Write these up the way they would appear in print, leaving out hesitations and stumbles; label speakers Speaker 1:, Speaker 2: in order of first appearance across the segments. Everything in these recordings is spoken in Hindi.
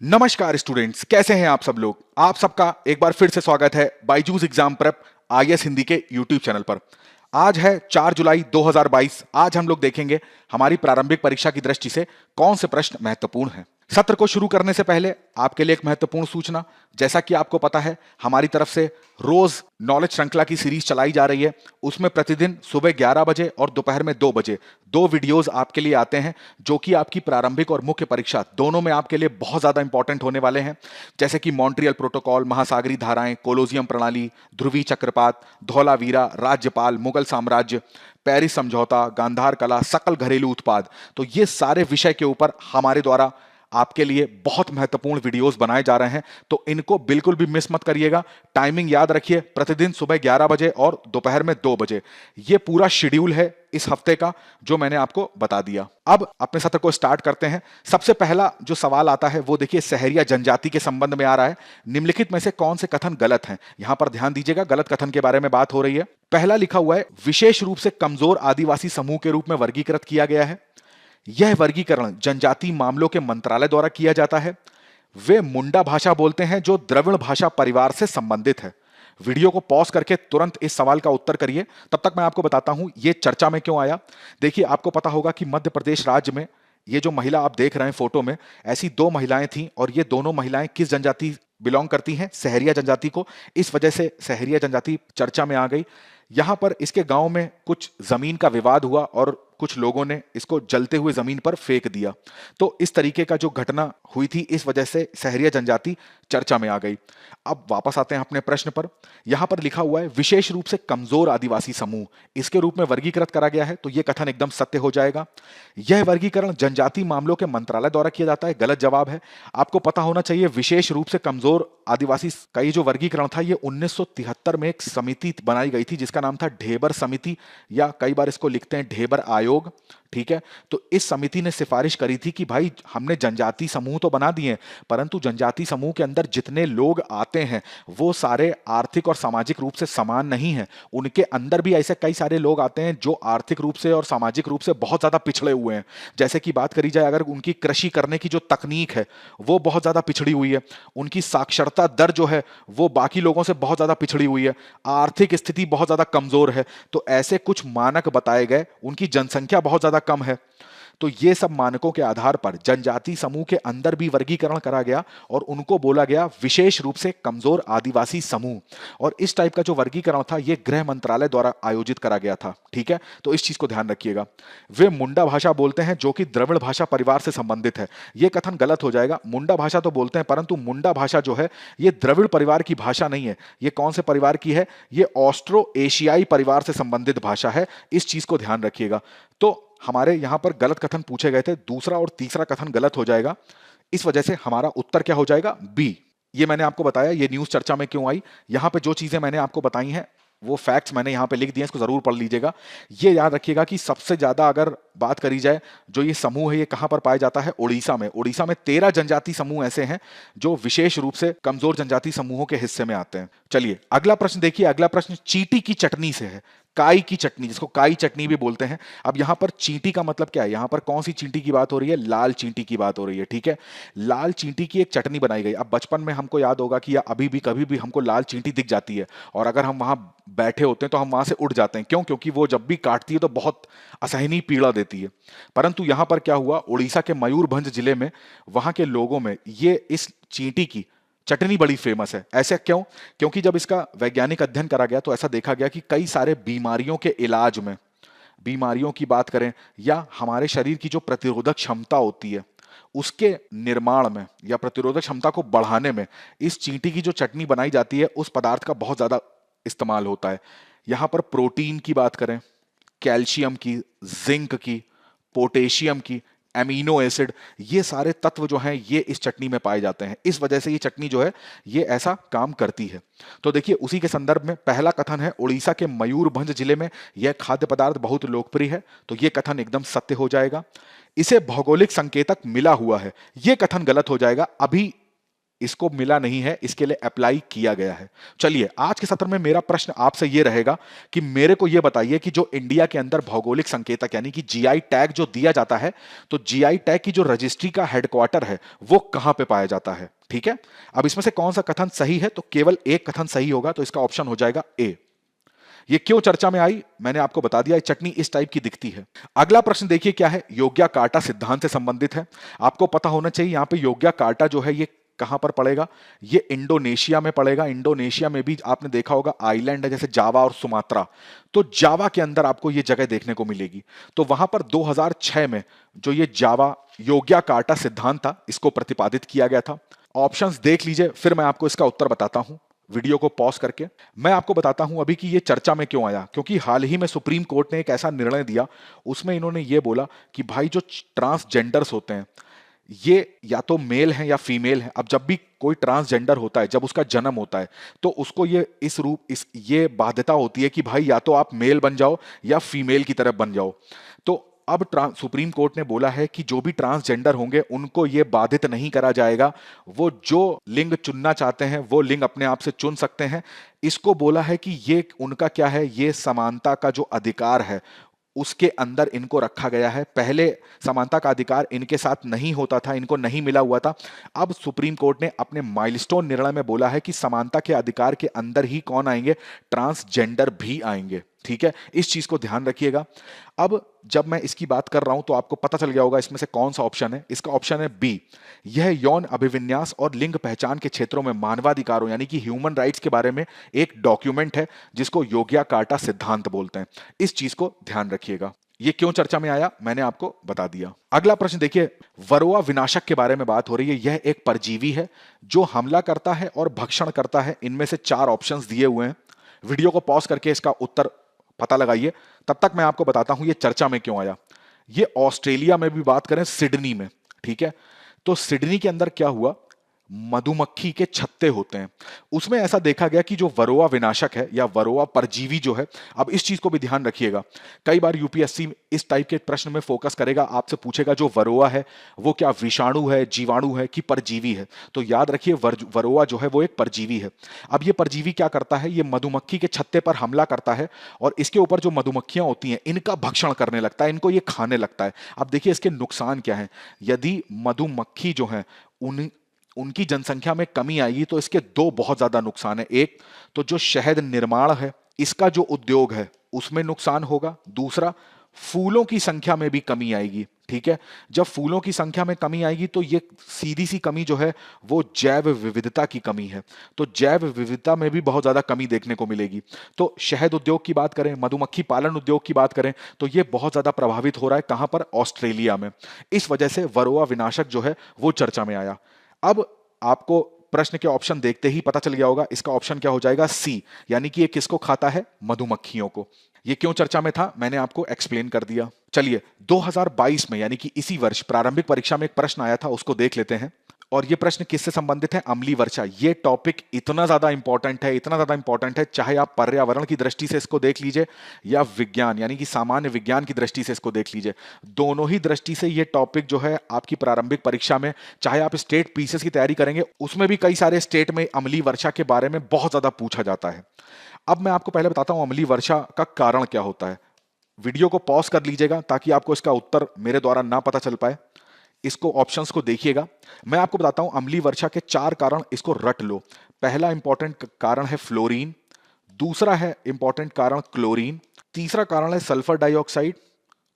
Speaker 1: नमस्कार स्टूडेंट्स, कैसे हैं आप सब लोग। आप सबका एक बार फिर से स्वागत है Byju's exam prep IAS Hindi के यूट्यूब चैनल पर। आज है 4 जुलाई 2022। आज हम लोग देखेंगे हमारी प्रारंभिक परीक्षा की दृष्टि से कौन से प्रश्न महत्वपूर्ण हैं। सत्र को शुरू करने से पहले आपके लिए एक महत्वपूर्ण सूचना। जैसा कि आपको पता है, हमारी तरफ से रोज नॉलेज श्रृंखला की सीरीज चलाई जा रही है। उसमें प्रतिदिन सुबह 11 बजे और दोपहर में 2 बजे 2 वीडियोस आपके लिए आते हैं, जो कि आपकी प्रारंभिक और मुख्य परीक्षा दोनों में आपके लिए बहुत ज्यादा इंपॉर्टेंट होने वाले हैं। जैसे कि मॉन्ट्रियल प्रोटोकॉल, महासागरी धाराएं, कोलोजियम प्रणाली, ध्रुवीय चक्रपात, धौलावीरा, राज्यपाल, मुगल साम्राज्य, पेरिस समझौता, गांधार कला, सकल घरेलू उत्पाद। तो ये सारे विषय के ऊपर हमारे द्वारा आपके लिए बहुत महत्वपूर्ण वीडियोस बनाए जा रहे हैं, तो इनको बिल्कुल भी मिस मत करिएगा। टाइमिंग याद रखिए, प्रतिदिन सुबह 11 बजे और दोपहर में 2 बजे। ये पूरा शेड्यूल है इस हफ्ते का, जो मैंने आपको बता दिया। अब अपने सत्र को स्टार्ट करते हैं। सबसे पहला जो सवाल आता है वो देखिए सहरिया जनजाति के संबंध में आ रहा है। निम्नलिखित में से कौन से कथन गलत हैं। यहां पर ध्यान दीजिएगा, गलत कथन के बारे में बात हो रही है। पहला लिखा हुआ है, विशेष रूप से कमजोर आदिवासी समूह के रूप में वर्गीकृत किया गया है। यह वर्गीकरण जनजातीय मामलों के मंत्रालय द्वारा किया जाता है। वे मुंडा भाषा बोलते हैं जो द्रविड़ भाषा परिवार से संबंधित है। वीडियो को पॉज करके तुरंत इस सवाल का उत्तर करिए। तब तक मैं आपको बताता हूं यह चर्चा में क्यों आया। देखिए, आपको पता होगा कि मध्य प्रदेश राज्य में ये जो महिला आप देख रहे हैं फोटो में, ऐसी 2 महिलाएं थीं, और ये दोनों महिलाएं किस जनजाति बिलोंग करती हैं? सहरिया जनजाति को। इस वजह से सहरिया जनजाति चर्चा में आ गई। यहां पर इसके गांव में कुछ जमीन का विवाद हुआ और कुछ लोगों ने इसको जलते हुए जमीन पर फेंक दिया। तो इस तरीके का जो घटना हुई थी, इस वजह से सहरिया जनजाति चर्चा में आ गई। अब वापस आते हैं अपने प्रश्न पर। यहां पर लिखा हुआ है, विशेष रूप से कमजोर आदिवासी समूह इसके रूप में वर्गीकृत करा गया है। तो यह कथन एकदम सत्य हो जाएगा। यह वर्गीकरण जनजातीय मामलों के मंत्रालय द्वारा किया जाता है, गलत जवाब है। आपको पता होना चाहिए, विशेष रूप से कमजोर आदिवासी का ये जो वर्गीकरण था, ये 1973 में एक समिति बनाई गई थी जिसका नाम था ढेबर समिति, या कई बार इसको लिखते हैं ढेबर आयोग। ठीक है, तो इस समिति ने सिफारिश करी थी कि भाई, हमने जनजाति समूह तो बना दिए, परंतु जनजाति समूह के अंदर जितने लोग आते हैं वो सारे आर्थिक और सामाजिक रूप से समान नहीं है। उनके अंदर भी ऐसे कई सारे लोग आते हैं जो आर्थिक रूप से और सामाजिक रूप से बहुत ज्यादा पिछड़े हुए हैं। जैसे कि बात करी जाए, अगर उनकी कृषि करने की जो तकनीक है वो बहुत ज्यादा पिछड़ी हुई है, उनकी साक्षरता दर जो है वो बाकी लोगों से बहुत ज्यादा पिछड़ी हुई है, आर्थिक स्थिति बहुत ज्यादा कमजोर है। तो ऐसे कुछ मानक बताए गए, उनकी जनसंख्या बहुत ज्यादा कम है। तो ये सब मानकों के आधार पर जनजाति समूह के अंदर भी वर्गीकरण करा गया और उनको बोला गया विशेष रूप से कमजोर आदिवासी समूह। और इस टाइप का जो वर्गीकरण था, ये गृह मंत्रालय द्वारा आयोजित करा गया था। ठीक है, तो इस चीज को ध्यान रखिएगा। वे मुंडा भाषा बोलते हैं जो कि द्रविड़ भाषा परिवार से संबंधित है। यह कथन गलत हो जाएगा। मुंडा भाषा तो बोलते हैं, परंतु मुंडा भाषा जो है ये द्रविड़ परिवार की भाषा नहीं है। ये कौन से परिवार की है? ये ऑस्ट्रो एशियाई परिवार से संबंधित भाषा है। इस चीज को ध्यान रखिएगा। तो हमारे यहां पर गलत कथन पूछे गए थे, दूसरा और तीसरा कथन गलत हो जाएगा। इस वजह से हमारा उत्तर क्या हो जाएगा? बी। ये मैंने आपको बताया ये न्यूज चर्चा में क्यों आई। यहां पे जो चीजें मैंने आपको बताई हैं वो फैक्ट्स मैंने यहां पे लिख दिए हैं, इसको जरूर पढ़ लीजिएगा। ये याद रखिएगा कि सबसे ज्यादा अगर बात करी जाए, जो ये समूह है ये कहां पर पाया जाता है? उड़ीसा में। उड़ीसा में 13 जनजाति समूह ऐसे हैं जो विशेष रूप से कमजोर जनजाति समूहों के हिस्से में आते हैं। चलिए अगला प्रश्न देखिए। अगला प्रश्न चींटी की चटनी से है। काई की चटनी, जिसको काई चटनी भी बोलते हैं। अब यहां पर चींटी का मतलब क्या है? यहां पर कौन सी चींटी की बात हो रही है? लाल चींटी की बात हो रही है। ठीक है, लाल चींटी की एक चटनी बनाई गई। अब बचपन में हमको याद होगा कि या अभी भी कभी भी हमको लाल चींटी दिख जाती है, और अगर हम वहां बैठे होते हैं तो हम वहां से उड़ जाते हैं। क्यों? क्योंकि वो जब भी काटती है तो बहुत असहनीय पीड़ा देती है। परंतु यहां पर क्या हुआ, उड़ीसा के मयूरभंज जिले में वहां के लोगों में ये इस चींटी की चटनी बड़ी फेमस है। ऐसा क्यों? क्योंकि जब इसका वैज्ञानिक अध्ययन करा गया तो ऐसा देखा गया कि कई सारे बीमारियों के इलाज में, बीमारियों की बात करें या हमारे शरीर की जो प्रतिरोधक क्षमता होती है उसके निर्माण में या प्रतिरोधक क्षमता को बढ़ाने में इस चींटी की जो चटनी बनाई जाती है उस पदार्थ का बहुत ज्यादा इस्तेमाल होता है। यहां पर प्रोटीन की बात करें, कैल्शियम की, जिंक की, पोटेशियम की, एमिनो एसिड, ये सारे तत्व जो हैं ये इस चटनी में पाए जाते हैं। इस वजह से ये चटनी जो है ये ऐसा काम करती है। तो देखिए उसी के संदर्भ में पहला कथन है, उड़ीसा के मयूरभंज जिले में यह खाद्य पदार्थ बहुत लोकप्रिय है। तो यह कथन एकदम सत्य हो जाएगा। इसे भौगोलिक संकेतक मिला हुआ है, यह कथन गलत हो जाएगा। अभी इसको मिला नहीं है, इसके लिए अप्लाई किया गया है। चलिए, आज के सत्र में मेरा प्रश्न आपसे यह रहेगा कि मेरे को यह बताइए कि जो इंडिया के अंदर भौगोलिक संकेतक यानी कि जीआई टैग जो दिया जाता है, तो जीआई टैग की जो रजिस्ट्री का हेडक्वार्टर है वो कहां पे पाया जाता है। ठीक है, अब इसमें से कौन सा कथन सही है, तो केवल एक कथन सही होगा, तो इसका ऑप्शन हो जाएगा ए। ये क्यों चर्चा में आई मैंने आपको बता दिया, चटनी इस टाइप की दिखती है। अगला प्रश्न देखिए क्या है, योग्या कार्टा सिद्धांत से संबंधित है। आपको पता होना चाहिए यहां पे योग्या कार्टा जो है ये कहां पर पड़ेगा, ये इंडोनेशिया में पड़ेगा। इंडोनेशिया में भी आपने देखा होगा आइलैंड है जैसे जावा और सुमात्रा, तो जावा के अंदर आपको ये जगह देखने को मिलेगी। तो वहां पर 2006 में जो ये जावा योग्या कार्टा सिद्धांत था इसको प्रतिपादित किया गया था। ऑप्शंस देख लीजिए, फिर मैं आपको इसका उत्तर बताता हूं वीडियो को पॉज करके। मैं आपको बताता हूं अभी कि ये चर्चा में क्यों आया, क्योंकि हाल ही में सुप्रीम कोर्ट ने एक ऐसा निर्णय दिया, उसमें इन्होंने ये बोला कि भाई जो ट्रांसजेंडर्स होते हैं ये या तो मेल हैं या फीमेल हैं। अब जब भी कोई ट्रांसजेंडर होता है, जब उसका जन्म होता है, तो उसको ये बाध्यता होती है कि भाई या तो आप मेल बन जाओ या फीमेल की तरफ बन जाओ। तो अब सुप्रीम कोर्ट ने बोला है कि जो भी ट्रांसजेंडर होंगे उनको ये बाधित नहीं करा जाएगा, वो जो लिंग चुनना चाहते हैं वो लिंग अपने आप से चुन सकते हैं। इसको बोला है कि ये उनका क्या है, ये समानता का जो अधिकार है उसके अंदर इनको रखा गया है। पहले समानता का अधिकार इनके साथ नहीं होता था, इनको नहीं मिला हुआ था। अब सुप्रीम कोर्ट ने अपने माइलस्टोन निर्णय में बोला है कि समानता के अधिकार के अंदर ही कौन आएंगे, ट्रांसजेंडर भी आएंगे। ठीक है, इस चीज को ध्यान रखिएगा। अब जब मैं इसकी बात कर रहा हूं तो आपको पता चल गया होगा इसमें से कौन सा ऑप्शन है। इसका ऑप्शन है बी। यह यौन अभिविन्यास और लिंग पहचान के क्षेत्रों में मानवाधिकारों यानी कि ह्यूमन राइट्स के बारे में एक डॉक्यूमेंट है जिसको योग्या कार्टा सिद्धांत बोलते हैं। इस चीज को ध्यान रखिएगा। ये क्यों चर्चा में आया मैंने आपको बता दिया। अगला प्रश्न देखिए, वरोआ विनाशक के बारे में बात हो रही है। यह एक परजीवी है जो हमला करता है और भक्षण करता है। इनमें से 4 ऑप्शंस दिए हुए हैं। वीडियो को पॉज करके इसका उत्तर पता लगाइए, तब तक मैं आपको बताता हूं ये चर्चा में क्यों आया। ये ऑस्ट्रेलिया में भी बात करें, सिडनी में। ठीक है, तो सिडनी के अंदर क्या हुआ, मधुमक्खी के छत्ते होते हैं, उसमें ऐसा देखा गया कि जो वरोआ विनाशक है या वरोआ परजीवी जो है, अब इस चीज को भी ध्यान रखिएगा। कई बार यूपीएससी इस टाइप के प्रश्न में फोकस करेगा, आपसे पूछेगा जो वरोआ है वो क्या विषाणु है, जीवाणु है कि परजीवी है। तो याद रखिए वरोआ जो है वो एक परजीवी है। अब ये परजीवी क्या करता है, ये मधुमक्खी के छत्ते पर हमला करता है और इसके ऊपर जो मधुमक्खियां होती हैं इनका भक्षण करने लगता है, इनको ये खाने लगता है। अब देखिए इसके नुकसान क्या है। यदि मधुमक्खी जो है उनकी जनसंख्या में कमी आएगी तो इसके 2 बहुत ज्यादा नुकसान है। एक तो जो शहद निर्माण है इसका जो उद्योग है उसमें नुकसान होगा। दूसरा, फूलों की संख्या में भी कमी आएगी। ठीक है, जब फूलों की संख्या में कमी आएगी तो ये सीधी सी कमी जो है वो जैव विविधता की कमी है। तो जैव विविधता में भी बहुत ज्यादा कमी देखने को मिलेगी। तो शहद उद्योग की बात करें, मधुमक्खी पालन उद्योग की बात करें, तो ये बहुत ज्यादा प्रभावित हो रहा है। कहां पर, ऑस्ट्रेलिया में। इस वजह से वरोआ विनाशक जो है वो चर्चा में आया। अब आपको प्रश्न के ऑप्शन देखते ही पता चल गया होगा, इसका ऑप्शन क्या हो जाएगा, सी, यानी कि ये किसको खाता है, मधुमक्खियों को। ये क्यों चर्चा में था मैंने आपको एक्सप्लेन कर दिया। चलिए 2022 में यानी कि इसी वर्ष प्रारंभिक परीक्षा में एक प्रश्न आया था, उसको देख लेते हैं। और ये प्रश्न किससे संबंधित है, अम्लीय वर्षा। ये टॉपिक इतना ज्यादा इंपॉर्टेंट है, इतना ज्यादा इंपॉर्टेंट है, चाहे आप पर्यावरण की दृष्टि से इसको देख लीजिए या विज्ञान यानी कि सामान्य विज्ञान की दृष्टि से इसको देख लीजिए। दोनों ही दृष्टि से ये टॉपिक जो है आपकी प्रारंभिक परीक्षा में, चाहे आप स्टेट पीसीएस की तैयारी करेंगे उसमें भी कई सारे स्टेट में अम्लीय वर्षा के बारे में बहुत ज्यादा पूछा जाता है। अब मैं आपको पहले बताता हूं अम्लीय वर्षा का कारण क्या होता है। वीडियो को पॉज कर लीजिएगा ताकि आपको इसका उत्तर मेरे द्वारा ना पता चल पाए। इसको ऑप्शंस को देखिएगा। मैं आपको बताता हूं अम्लीय वर्षा के 4 कारण, इसको रट लो। पहला इंपॉर्टेंट कारण है फ्लोरीन, दूसरा है इंपॉर्टेंट कारण क्लोरीन, तीसरा कारण है सल्फर डाइऑक्साइड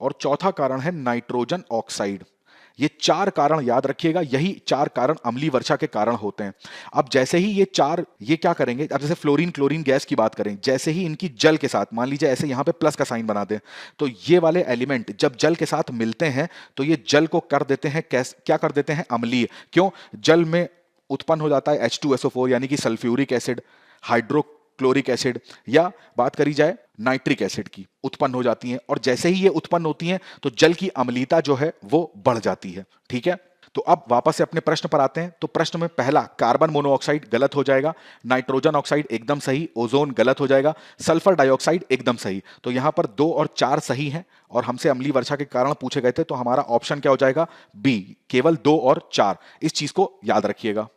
Speaker 1: और चौथा कारण है नाइट्रोजन ऑक्साइड। ये 4 कारण याद रखिएगा, यही 4 कारण अम्लीय वर्षा के कारण होते हैं। अब जैसे ही ये क्या करेंगे, अब जैसे फ्लोरीन क्लोरीन गैस की बात करें, जैसे ही इनकी जल के साथ, मान लीजिए ऐसे यहां पे प्लस का साइन बना दें, तो ये वाले एलिमेंट जब जल के साथ मिलते हैं तो ये जल को कर देते हैं क्या कर देते हैं, अम्लीय। क्यों, जल में उत्पन्न हो जाता है H2SO4 यानी कि सल्फ्यूरिक एसिड, हाइड्रोक्लोरिक एसिड, या बात करी जाए नाइट्रिक एसिड की, उत्पन्न हो जाती हैं। और जैसे ही ये उत्पन्न होती हैं तो जल की अम्लीयता जो है वो बढ़ जाती है। ठीक है, तो अब वापस से अपने प्रश्न पर आते हैं। तो प्रश्न में पहला कार्बन मोनोऑक्साइड गलत हो जाएगा, नाइट्रोजन ऑक्साइड एकदम सही, ओजोन गलत हो जाएगा, सल्फर डाइऑक्साइड एकदम सही। तो यहां पर 2 और 4 सही हैं और हमसे अम्लीय वर्षा के कारण पूछे गए थे, तो हमारा ऑप्शन क्या हो जाएगा, बी, केवल 2 और 4। इस चीज को याद रखिएगा।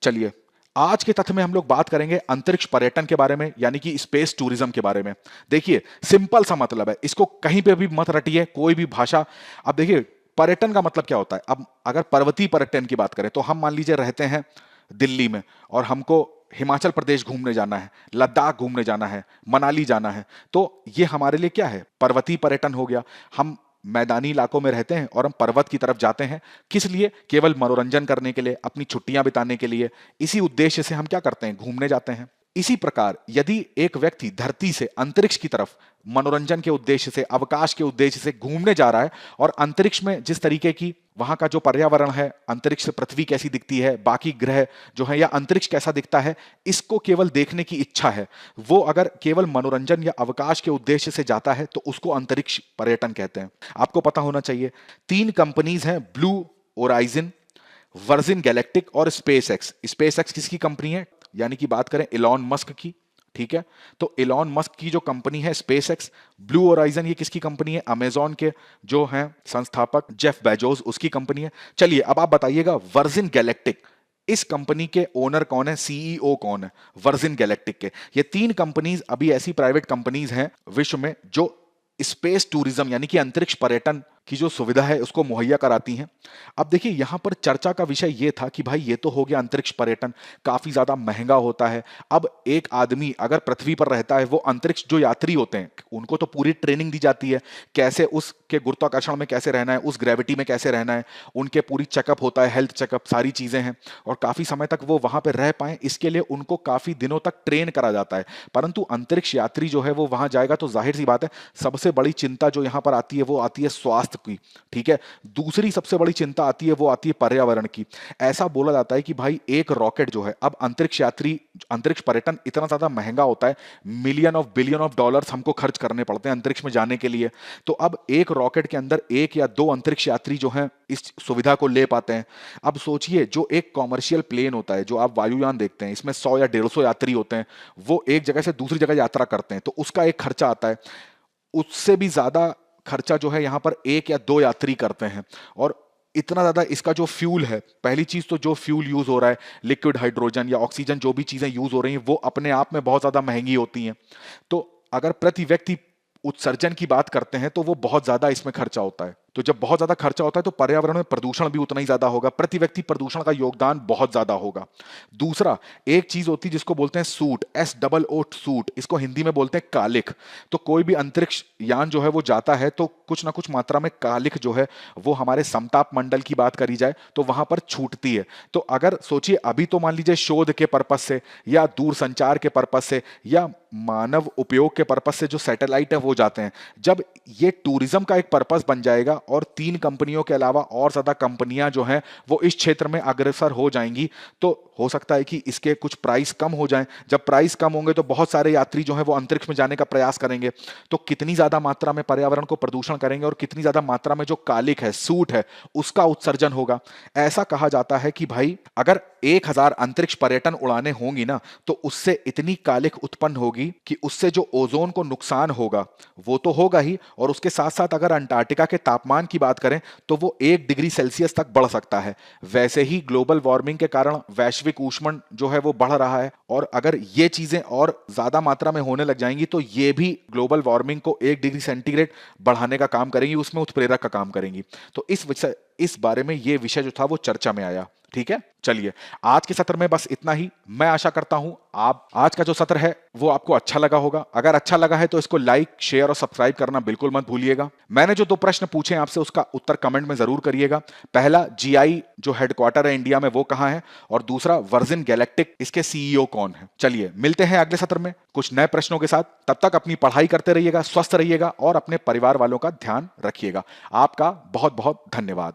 Speaker 1: चलिए, आज के तथ्य में हम लोग बात करेंगे अंतरिक्ष पर्यटन के बारे में, यानी कि स्पेस टूरिज्म के बारे में। देखिए, सिंपल सा मतलब है, इसको कहीं पे भी मत रटिए, कोई भी भाषा। अब देखिए, पर्यटन का मतलब क्या होता है। अब अगर पर्वतीय पर्यटन की बात करें तो हम मान लीजिए रहते हैं दिल्ली में और हमको हिमाचल प्रदेश घूमने जाना है, लद्दाख घूमने जाना है, मनाली जाना है, तो ये हमारे लिए क्या है, पर्वतीय पर्यटन हो गया। हम मैदानी इलाकों में रहते हैं और हम पर्वत की तरफ जाते हैं, किस लिए, केवल मनोरंजन करने के लिए, अपनी छुट्टियां बिताने के लिए। इसी उद्देश्य से हम क्या करते हैं, घूमने जाते हैं। इसी प्रकार यदि एक व्यक्ति धरती से अंतरिक्ष की तरफ मनोरंजन के उद्देश्य से, अवकाश के उद्देश्य से घूमने जा रहा है, और अंतरिक्ष में जिस तरीके की वहां का जो पर्यावरण है, अंतरिक्ष से पृथ्वी कैसी दिखती है, बाकी ग्रह जो है, या अंतरिक्ष कैसा दिखता है, इसको केवल देखने की इच्छा है, वो अगर केवल मनोरंजन या अवकाश के उद्देश्य से जाता है तो उसको अंतरिक्ष पर्यटन कहते हैं। आपको पता होना चाहिए, 3 कंपनीज हैं, ब्लू ओराइजन, वर्जिन गैलेक्टिक और स्पेस एक्स। स्पेस एक्स किसकी कंपनी है, यानी कि बात करें इलॉन मस्क की, ठीक है। तो इलॉन मस्क की जो कंपनी है स्पेस एक्स। ब्लू ओराइजन ये किसकी कंपनी है, अमेजॉन के जो हैं संस्थापक जेफ बेजोस, उसकी कंपनी है। चलिए अब आप बताइएगा, वर्जिन गैलेक्टिक, इस कंपनी के ओनर कौन है, सीईओ कौन है वर्जिन गैलेक्टिक के। ये 3 कंपनीज अभी ऐसी प्राइवेट कंपनीज हैं विश्व में जो स्पेस टूरिज्म यानी कि अंतरिक्ष पर्यटन की जो सुविधा है उसको मुहैया कराती हैं। अब देखिए, यहां पर चर्चा का विषय यह था कि भाई ये तो हो गया अंतरिक्ष पर्यटन, काफी ज्यादा महंगा होता है। अब एक आदमी अगर पृथ्वी पर रहता है, वो अंतरिक्ष जो यात्री होते हैं उनको तो पूरी ट्रेनिंग दी जाती है, कैसे उसके गुरुत्वाकर्षण में कैसे रहना है, उस ग्रेविटी में कैसे रहना है, उनके पूरी चेकअप होता है, हेल्थ चेकअप, सारी चीजें हैं, और काफी समय तक वो वहां पर रह पाए इसके लिए उनको काफी दिनों तक ट्रेन करा जाता है। परंतु अंतरिक्ष यात्री जो है वो वहां जाएगा तो जाहिर सी बात है, सबसे बड़ी चिंता जो यहां पर आती है वो आती है स्वास्थ्य की, ठीक है। दूसरी सबसे बड़ी चिंता आती है वो आती है पर्यावरण की। ऐसा बोला जाता है कि भाई एक रॉकेट जो है, अब अंतरिक्ष यात्री, अंतरिक्ष पर्यटन इतना ज्यादा महंगा होता है, million of billion of dollars हमको खर्च करने पड़ते हैं अंतरिक्ष में जाने के लिए। तो अब एक रॉकेट के अंदर 1 या 2 अंतरिक्ष यात्री जो हैं इस सुविधा को ले पाते हैं। अब सोचिए, जो एक कॉमर्शियल प्लेन होता है, जो आप वायुयान देखते हैं, इसमें 100 या 150 यात्री होते हैं, वो एक जगह से दूसरी जगह यात्रा करते हैं, तो उसका एक खर्चा आता है। उससे भी ज्यादा खर्चा जो है यहां पर 1 या 2 यात्री करते हैं। और इतना ज्यादा इसका जो फ्यूल है, पहली चीज तो जो फ्यूल यूज हो रहा है, लिक्विड हाइड्रोजन या ऑक्सीजन, जो भी चीजें यूज हो रही हैं वो अपने आप में बहुत ज्यादा महंगी होती हैं। तो अगर प्रति व्यक्ति उत्सर्जन की बात करते हैं तो वो बहुत ज्यादा इसमें खर्चा होता है। तो जब बहुत ज्यादा खर्चा होता है तो पर्यावरण में प्रदूषण भी उतना ही ज्यादा होगा, प्रति व्यक्ति प्रदूषण का योगदान बहुत ज्यादा होगा। दूसरा, एक चीज होती है जिसको बोलते हैं सूट, SOO सूट, इसको हिंदी में बोलते हैं कालिख। तो कोई भी अंतरिक्ष यान जो है वो जाता है तो कुछ ना कुछ मात्रा में कालिख जो है वो हमारे समताप मंडल की बात करी जाए तो वहां पर छूटती है। तो अगर सोचिए, अभी तो मान लीजिए शोध के पर्पस से या दूर संचार के पर्पस से या मानव उपयोग के पर्पस से जो सैटेलाइट है वो जाते हैं, जब ये टूरिज्म का एक पर्पस बन जाएगा और 3 कंपनियों के अलावा और ज्यादा कंपनियां जो हैं वो इस क्षेत्र में अग्रसर हो जाएंगी, तो हो सकता है कि इसके कुछ प्राइस कम हो जाएं। जब प्राइस कम होंगे तो बहुत सारे यात्री जो हैं वो अंतरिक्ष में जाने का प्रयास करेंगे, तो कितनी ज्यादा मात्रा में पर्यावरण को प्रदूषण करेंगे और कितनी ज्यादा मात्रा में जो कालिख है, सूट है, उसका उत्सर्जन होगा। ऐसा कहा जाता है कि भाई अगर 1000 अंतरिक्ष पर्यटन उड़ानें होंगी ना, तो उससे इतनी कालिख उत्पन्न होगी कि उससे जो ओजोन को नुकसान होगा वो तो होगा ही, और उसके साथ साथ अगर अंटार्कटिका के तापमान की बात करें तो वो 1 डिग्री सेल्सियस तक बढ़ सकता है। वैसे ही ग्लोबल वार्मिंग के कारण वैश्विक ऊष्मन जो है वो बढ़ रहा है, और अगर ये चीजें और ज्यादा मात्रा में होने लग जाएंगी तो ये भी ग्लोबल वार्मिंग को 1 डिग्री सेंटीग्रेड बढ़ाने का काम करेंगी, उसमें उत्प्रेरक का काम करेंगी। तो इस बारे में ये विषय जो था वो चर्चा में आया, ठीक है। चलिए, आज के सत्र में बस इतना ही। मैं आशा करता हूं आप आज का जो सत्र है वो आपको अच्छा लगा होगा। अगर अच्छा लगा है तो इसको लाइक, शेयर और सब्सक्राइब करना बिल्कुल मत भूलिएगा। मैंने जो 2 प्रश्न पूछे आपसे उसका उत्तर कमेंट में जरूर करिएगा। पहला, GI जो हेडक्वार्टर है इंडिया में वो कहां है, और दूसरा, वर्जिन गैलेक्टिक, इसके CEO कौन है। चलिए, मिलते हैं अगले सत्र में कुछ नए प्रश्नों के साथ। तब तक अपनी पढ़ाई करते रहिएगा, स्वस्थ रहिएगा और अपने परिवार वालों का ध्यान रखिएगा। आपका बहुत बहुत धन्यवाद।